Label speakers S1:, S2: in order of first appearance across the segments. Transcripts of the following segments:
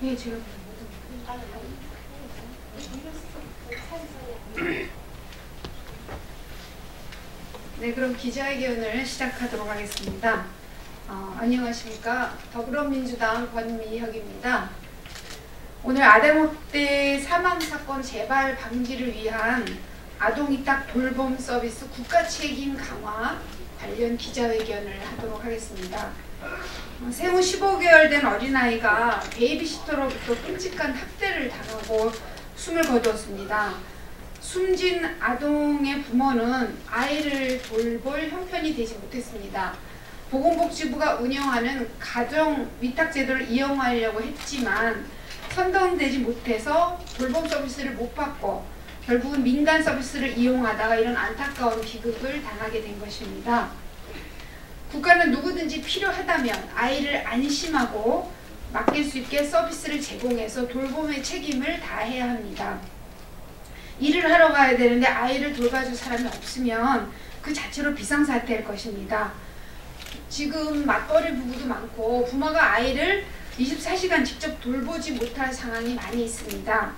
S1: 네, 제가 네, 그럼 기자회견을 시작하도록 하겠습니다. 안녕하십니까. 더불어민주당 권미혁입니다. 오늘 아동학대 사망사건 재발 방지를 위한 아동위탁 돌봄 서비스 국가 책임 강화 관련 기자회견을 하도록 하겠습니다. 생후 15개월 된 어린아이가 베이비시터로부터 끔찍한 학대를 당하고 숨을 거두었습니다. 숨진 아동의 부모는 아이를 돌볼 형편이 되지 못했습니다. 보건복지부가 운영하는 가정위탁제도를 이용하려고 했지만 선정되지 못해서 돌봄 서비스를 못 받고 결국은 민간 서비스를 이용하다가 이런 안타까운 비극을 당하게 된 것입니다. 국가는 누구든지 필요하다면 아이를 안심하고 맡길 수 있게 서비스를 제공해서 돌봄의 책임을 다해야 합니다. 일을 하러 가야 되는데 아이를 돌봐줄 사람이 없으면 그 자체로 비상사태일 것입니다. 지금 맞벌이 부부도 많고 부모가 아이를 24시간 직접 돌보지 못할 상황이 많이 있습니다.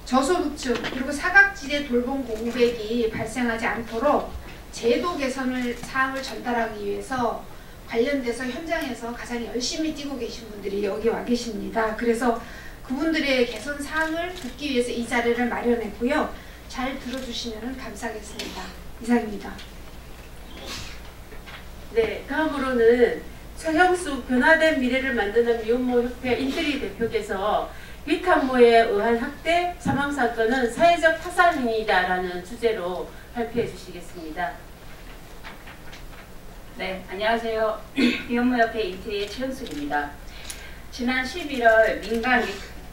S1: 저소득층 그리고 사각지대 돌봄 공백이 발생하지 않도록 제도 개선을 사항을 전달하기 위해서 관련돼서 현장에서 가장 열심히 뛰고 계신 분들이 여기 와 계십니다. 그래서 그분들의 개선 사항을 듣기 위해서 이 자리를 마련했고요. 잘 들어주시면 감사하겠습니다. 이상입니다.
S2: 네, 다음으로는 최형수 변화된 미래를 만드는 미혼모 협회 인트리 대표께서 위탁모에 의한 학대 사망사건은 사회적 타살행위다라는 주제로 발표해 주시겠습니다.
S3: 네, 안녕하세요. 미혼모협회 인트리의 최은숙입니다. 지난 11월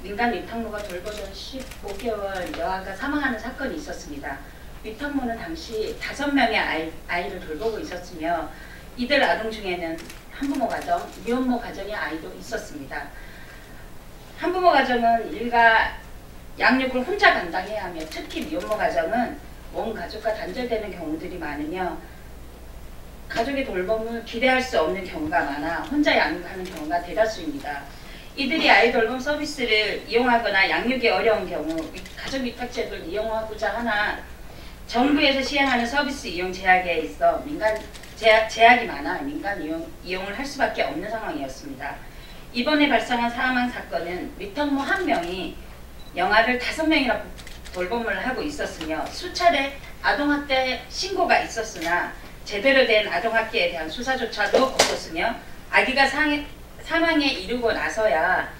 S3: 민간 위탁모가 돌보던 15개월 여아가 사망하는 사건이 있었습니다. 위탁모는 당시 5명의 아이를 돌보고 있었으며 이들 아동 중에는 한부모 가정, 미혼모 가정의 아이도 있었습니다. 한부모 가정은 일가 양육을 혼자 감당해야 하며 특히 미혼모 가정은 온 가족과 단절되는 경우들이 많으며 가족의 돌봄을 기대할 수 없는 경우가 많아 혼자 양육하는 경우가 대다수입니다. 이들이 아이 돌봄 서비스를 이용하거나 양육이 어려운 경우 가족위탁제도를 이용하고자 하나 정부에서 시행하는 서비스 이용 제약에 있어 제약이 많아 민간 이용을 할 수밖에 없는 상황이었습니다. 이번에 발생한 사망 사건은 위탁모 1명이 영아를 5명이나 돌봄을 하고 있었으며 수차례 아동학대 신고가 있었으나 제대로 된 아동학대에 대한 수사조차도 없었으며 아기가 사망에 이르고 나서야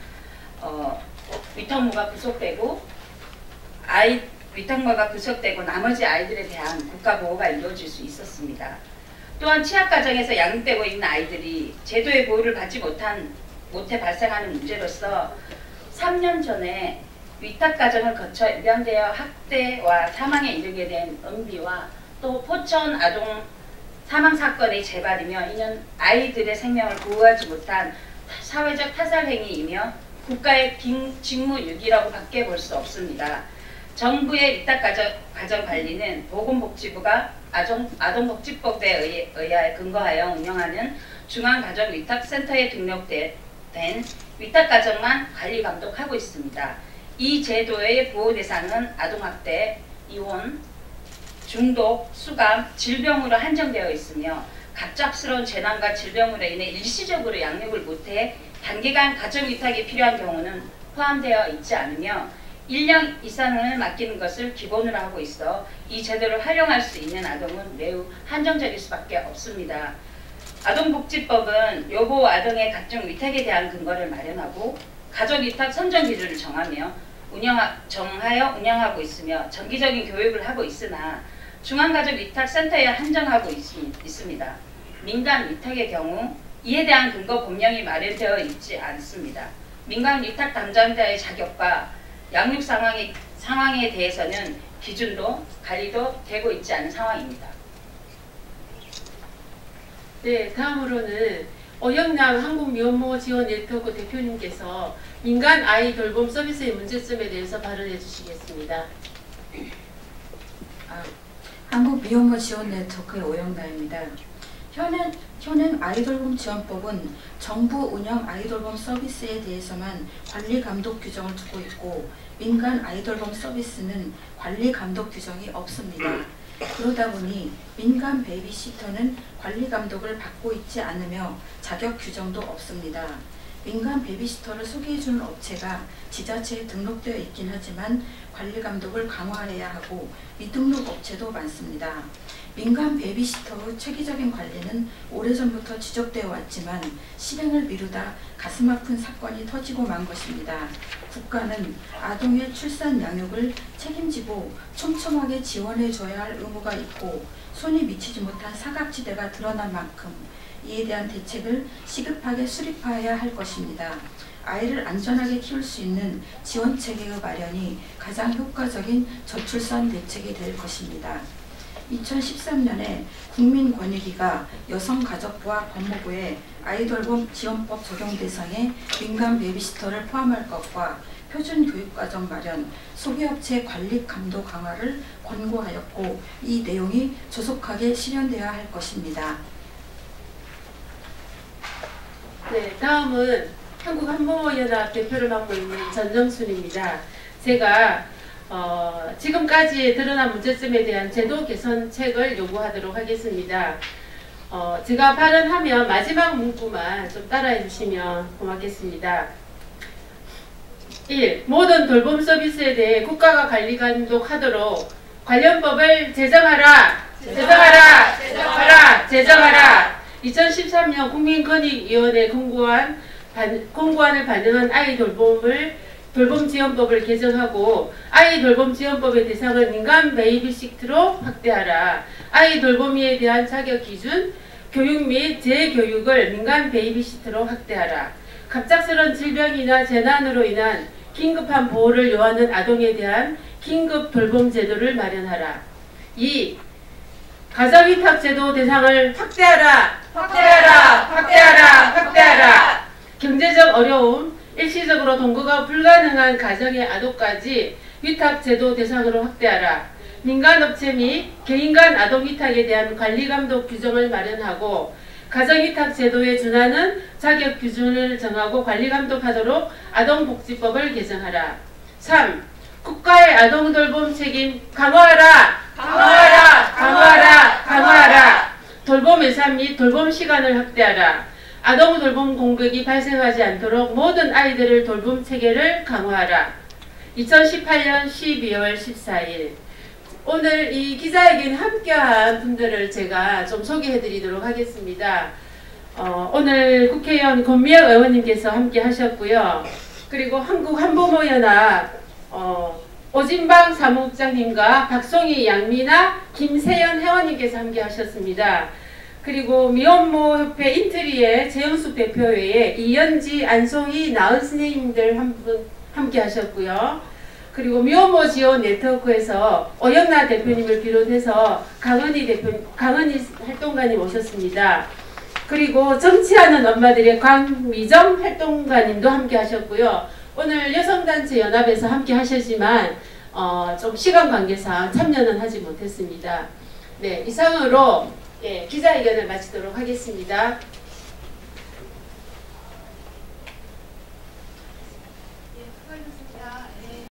S3: 위탁모가 구속되고 나머지 아이들에 대한 국가보호가 이루어질 수 있었습니다. 또한 취약가정에서 양육되고 있는 아이들이 제도의 보호를 받지 못해 발생하는 문제로서 3년 전에 위탁가정을 거쳐 일련되어 학대와 사망에 이르게 된 은비와 또 포천 아동 사망사건의 재발이며 이는 아이들의 생명을 보호하지 못한 사회적 타살행위이며 국가의 직무유기라고 밖에 볼 수 없습니다. 정부의 위탁가정관리는 보건복지부가 아동복지법에 의하여 근거하여 운영하는 중앙가정위탁센터에 등록된 위탁가정만 관리 감독하고 있습니다. 이 제도의 보호 대상은 아동학대, 이혼, 중독, 수감, 질병으로 한정되어 있으며 갑작스러운 재난과 질병으로 인해 일시적으로 양육을 못해 단기간 가정위탁이 필요한 경우는 포함되어 있지 않으며 1년 이상을 맡기는 것을 기본으로 하고 있어 이 제도를 활용할 수 있는 아동은 매우 한정적일 수밖에 없습니다. 아동복지법은 여보 아동의 각종 위탁에 대한 근거를 마련하고 가족위탁 선정 기준을 정하여 운영하고 있으며 정기적인 교육을 하고 있으나 중앙가족위탁센터에 한정하고 있습니다. 민간 위탁의 경우 이에 대한 근거 법령이 마련되어 있지 않습니다. 민간 위탁 담당자의 자격과 양육 상황에 대해서는 기준도 관리도 되고 있지 않은 상황입니다.
S2: 네, 다음으로는 오영남 한국미혼모 지원 네트워크 대표님께서 민간 아이 돌봄 서비스의 문제점에 대해서 발언해 주시겠습니다.
S4: 한국미혼모 지원 네트워크의 오영나입니다. 현행 아이돌봄 지원법은 정부 운영 아이돌봄 서비스에 대해서만 관리 감독 규정을 두고 있고 민간 아이돌봄 서비스는 관리 감독 규정이 없습니다. 그러다 보니 민간 베이비시터는 관리 감독을 받고 있지 않으며 자격 규정도 없습니다. 민간 베이비시터를 소개해주는 업체가 지자체에 등록되어 있긴 하지만 관리 감독을 강화해야 하고 미등록 업체도 많습니다. 민간 베이비시터의 체계적인 관리는 오래전부터 지적되어 왔지만 실행을 미루다 가슴 아픈 사건이 터지고 만 것입니다. 국가는 아동의 출산 양육을 책임지고 촘촘하게 지원해줘야 할 의무가 있고 손이 미치지 못한 사각지대가 드러난 만큼 이에 대한 대책을 시급하게 수립하여야 할 것입니다. 아이를 안전하게 키울 수 있는 지원체계의 마련이 가장 효과적인 저출산 대책이 될 것입니다. 2013년에 국민권익위가 여성가족부와 법무부에 아이돌봄 지원법 적용 대상에 민간 베이비시터를 포함할 것과 표준 교육과정 마련, 소개업체 관리 감독 강화를 권고하였고 이 내용이 조속하게 실현되어야 할 것입니다.
S2: 네, 다음은 한국한부모연합 대표를 맡고 있는 전정순입니다. 제가 지금까지 드러난 문제점에 대한 제도 개선책을 요구하도록 하겠습니다. 제가 발언하면 마지막 문구만 좀 따라해 주시면 고맙겠습니다. 1. 모든 돌봄 서비스에 대해 국가가 관리 감독하도록 관련법을 제정하라! 제정하라! 제정하라! 제정하라! 2013년 국민권익위원회 공고안을 반영한 아이 돌봄 지원법을 개정하고 아이 돌봄 지원법의 대상을 민간 베이비시터로 확대하라. 아이 돌봄이에 대한 자격 기준, 교육 및 재교육을 민간 베이비시터로 확대하라. 갑작스런 질병이나 재난으로 인한 긴급한 보호를 요하는 아동에 대한 긴급 돌봄 제도를 마련하라. 2. 가정위탁제도 대상을 확대하라. 확대하라. 확대하라. 확대하라. 경제적 어려움, 일시적으로 동거가 불가능한 가정의 아동까지 위탁제도 대상으로 확대하라. 민간업체 및 개인 간 아동위탁에 대한 관리감독 규정을 마련하고 가정위탁제도에 준하는 자격 기준을 정하고 관리감독하도록 아동복지법을 개정하라. 3. 국가의 아동돌봄 책임 강화하라. 강화하라. 강화하라. 강화하라. 돌봄 예산 및 돌봄 시간을 확대하라. 아동 돌봄 공백이 발생하지 않도록 모든 아이들을 돌봄 체계를 강화하라. 2018년 12월 14일 오늘 이 기자회견에 함께한 분들을 제가 좀 소개해 드리도록 하겠습니다. 오늘 국회의원 권미영 의원님께서 함께 하셨고요. 그리고 한국한부모연합 오진방 사무국장님과 박송희 양미나 김세연 회원님께서 함께 하셨습니다. 그리고 미혼모협회 인트리의 재영숙 대표 외에 이연지, 안송희, 나은 선생님들 한 분 함께 하셨고요. 그리고 미혼모 지원 네트워크에서 오영나 대표님을 비롯해서 강은희 활동가님 오셨습니다. 그리고 정치하는 엄마들의 광미정 활동가님도 함께 하셨고요. 오늘 여성단체 연합에서 함께 하셨지만 좀 시간 관계상 참여는 하지 못했습니다. 네, 이상으로 기자회견을 마치도록 하겠습니다.
S1: 수고하셨습니다.